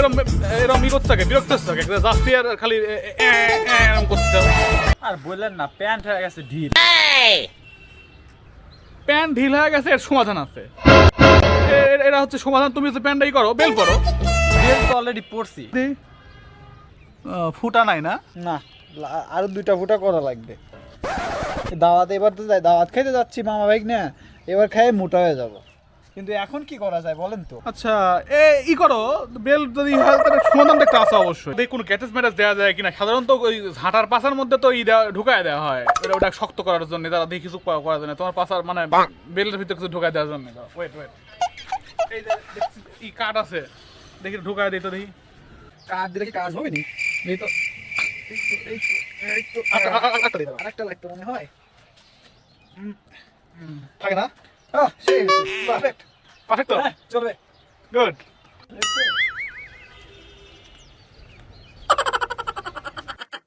এরকম এরকম ই করতে থাকে, বিরক্ত হচ্ছে থাকে, যাচ্ছি আর খালি এরকম করতে। আর বললেন না, প্যান্ট হয়ে গেছে ঢিল। প্যান্ট ঢিল হয়ে গেছে, এর সমাধান আছে। এরা হচ্ছে সমাধান, তুমি হচ্ছে প্যান্টটাই করো, বেল করো। বেল তো অলরেডি পড়ছি। ফুটা নাই না? না, আরো 2টা ফুটা করা লাগবে। দাওয়াত এবার তো যাই, দাওয়াত খাইতে যাচ্ছি মামা ভাই না, এবার খাই মোটা হয়ে যাব। কিন্তু এখন কি করা যায় বলেন তো? আচ্ছা, ই করো, বেল যদি হয় তাহলে সমাধানটা একটা আছে অবশ্যই। দেখি কোনো গ্যাটেস ম্যাটাস দেওয়া যায় কিনা। সাধারণত ওই ঝাঁটার পাশার মধ্যে তো ঢুকায় দেওয়া হয়, ওটা শক্ত করার জন্য। তারা দেখি কিছু করা যায় না তোমার পাশার, মানে বেলের ভিতরে কিছু ঢুকায় দেওয়ার জন্য। ওয়েট ওয়েট, এই যে দেখছি ই কাঠ আছে, দেখি ঢুকায় দিই তো, দেখি কাজ দিলে কি কাজ হবে নি? এই তো আরেকটা লাগতো মনে হয়। থাকে না? পারফেক্ট। পারফেক্ট তো? চলবে। গুড।